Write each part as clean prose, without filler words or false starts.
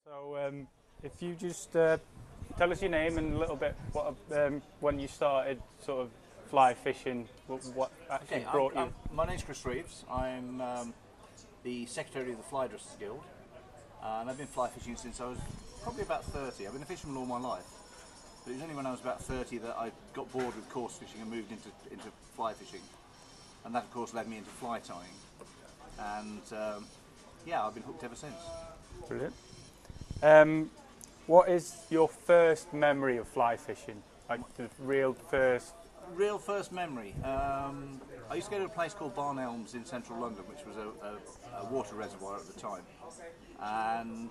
So, if you just tell us your name and a little bit what when you started sort of fly fishing, what actually brought you. My name's Chris Reeves. I'm the secretary of the Fly Dressers Guild, and I've been fly fishing since I was probably about 30. I've been a fisherman all my life, but it was only when I was about 30 that I got bored with course fishing and moved into fly fishing, and that of course led me into fly tying, and yeah, I've been hooked ever since. Brilliant. What is your first memory of fly fishing? Like the real first? Real first memory. I used to go to a place called Barn Elms in central London, which was a water reservoir at the time. And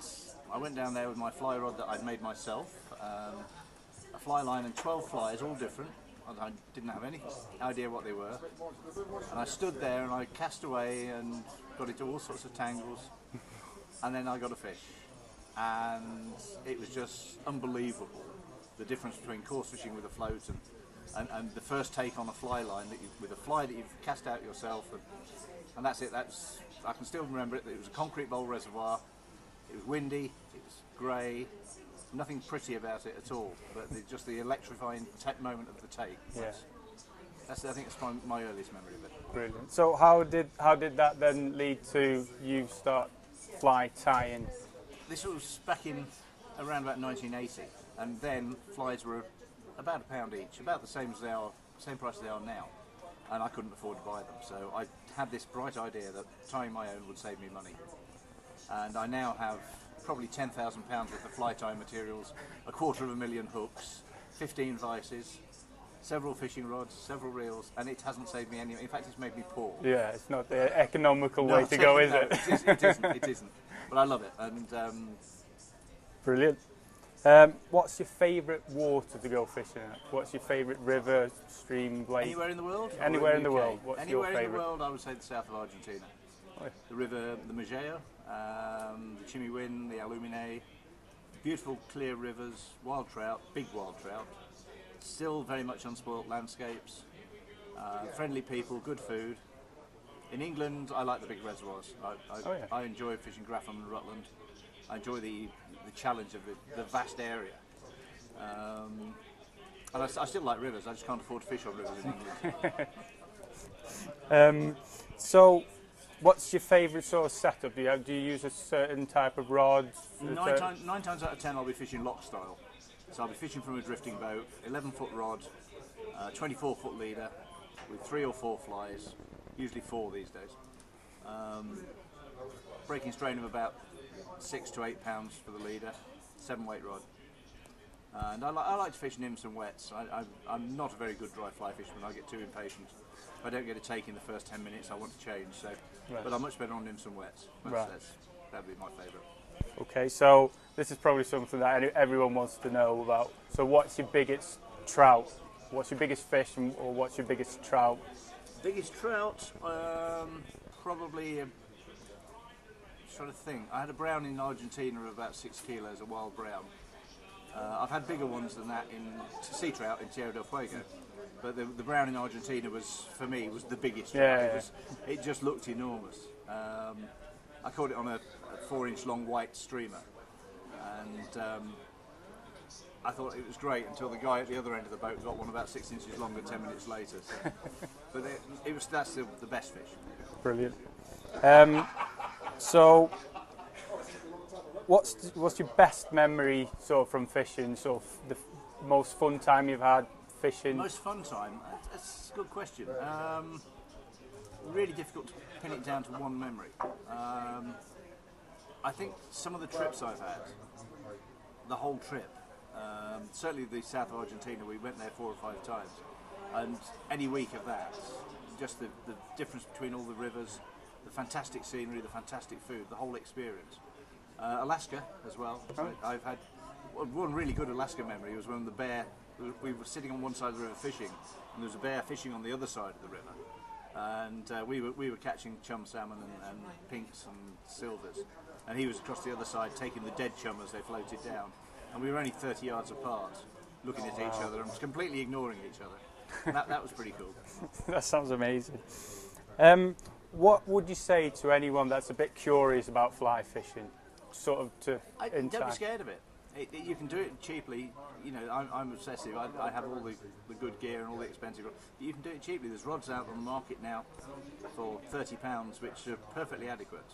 I went down there with my fly rod that I'd made myself, a fly line and 12 flies, all different. I didn't have any idea what they were. And I stood there and I cast away and got into all sorts of tangles. And then I got a fish. And it was just unbelievable, the difference between coarse fishing with a float and the first take on a fly line with a fly that you've cast out yourself, and that's it. I can still remember it. It was a concrete bowl reservoir. It was windy. It was grey. Nothing pretty about it at all. But just the electrifying moment of the take. Yeah. I think it's my earliest memory of it. Brilliant. So how did that then lead to you start fly tying? This was back in around about 1980, and then flies were about £1 each, about the same price they are now, and I couldn't afford to buy them. So I had this bright idea that tying my own would save me money, and I now have probably £10,000 worth of fly tying materials, 250,000 hooks, 15 vices, several fishing rods, several reels, and it hasn't saved me any. In fact, it's made me poor. Yeah, it's not the economical way to go, is it? It isn't. But I love it. And brilliant. What's your favourite water to go fishing at? What's your favourite river, stream, lake? Anywhere in the world? Anywhere in the world. What's Anywhere your favourite? in the world, I would say the south of Argentina. Oh. The river, the Mugeo, the Chimiwin, the Alumine, beautiful clear rivers, wild trout, big wild trout, still very much unspoilt landscapes, friendly people, good food. In England, I like the big reservoirs. I enjoy fishing Grafham and Rutland. I enjoy the challenge of the vast area. And I still like rivers. I just can't afford to fish on rivers in England. So, what's your favourite sort of setup? Do you use a certain type of rod? Nine times out of 10, I'll be fishing lock style. So I'll be fishing from a drifting boat, 11-foot rod, 24-foot leader, with 3 or 4 flies. Usually 4 these days. Breaking strain of about 6 to 8 pounds for the leader, 7-weight rod. And I like to fish nymphs and wets. I'm not a very good dry fly fisherman. I get too impatient. If I don't get a take in the first 10 minutes, I want to change. So, right. But I'm much better on nymphs and wets. Right. That'd be my favourite. Okay, so this is probably something that everyone wants to know about. So what's your biggest trout? What's your biggest fish, or what's your biggest trout? Biggest trout, probably, trying to think. I had a brown in Argentina of about 6 kilos, a wild brown. I've had bigger ones than that in sea trout in Tierra del Fuego, but the brown in Argentina was, for me, was the biggest trout. Yeah. It just looked enormous. I caught it on a 4-inch long white streamer, and I thought it was great until the guy at the other end of the boat got one about 6 inches longer 10 minutes later. So. But that's the best fish. Brilliant. So, what's your best memory sort of from fishing? Sort of the most fun time you've had fishing? Most fun time? That's a good question. Really difficult to pin it down to one memory. I think some of the trips I've had, the whole trip. Certainly the south of Argentina, we went there 4 or 5 times, and any week of that, just the difference between all the rivers, the fantastic scenery, the fantastic food, the whole experience. Alaska as well. Oh. I've had one really good Alaska memory. Was when we were sitting on one side of the river fishing, and there was a bear fishing on the other side of the river, and we were catching chum salmon and pinks and silvers, and he was across the other side taking the dead chum as they floated down. And we were only 30 yards apart, looking at each other and completely ignoring each other. And that was pretty cool. That sounds amazing. What would you say to anyone that's a bit curious about fly fishing? sort of to in don't time? be scared of it. You can do it cheaply. You know, I'm obsessive. I have all the good gear and all the expensive rods. But you can do it cheaply. There's rods out on the market now for £30, which are perfectly adequate.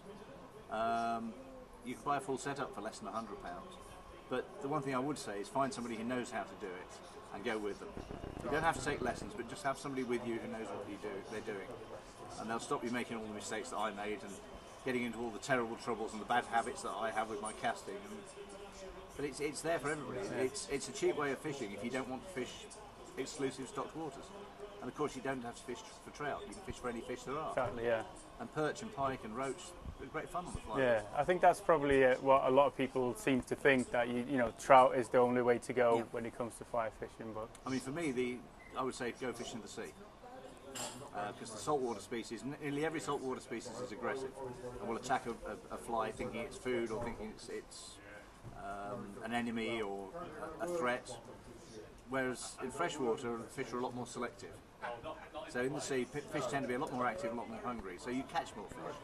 You can buy a full setup for less than £100. But the one thing I would say is find somebody who knows how to do it and go with them. You don't have to take lessons, but just have somebody with you who knows what they're doing. And they'll stop you making all the mistakes that I made and getting into all the terrible troubles and the bad habits that I have with my casting. But it's there for everybody. Yeah. It's a cheap way of fishing if you don't want to fish exclusive stocked waters. And of course you don't have to fish for trout. You can fish for any fish there are. Exactly, yeah. And perch and pike and roach, they're great fun on the fly. Yeah, I think that's probably what a lot of people seem to think, that you know, trout is the only way to go when it comes to fly fishing. But I mean, for me, I would say go fishing in the sea. Because the saltwater species, nearly every saltwater species is aggressive and will attack a fly thinking it's food or thinking it's an enemy or a threat. Whereas in freshwater, fish are a lot more selective. So in the sea, fish tend to be a lot more active, a lot more hungry. So you catch more fish.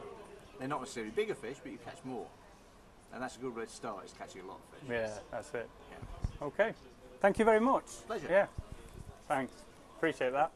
They're not necessarily bigger fish, but you catch more. And that's a good way to start, is catching a lot of fish. yeah, that's it. Yeah. Okay, thank you very much. Pleasure. Yeah, thanks. Appreciate that.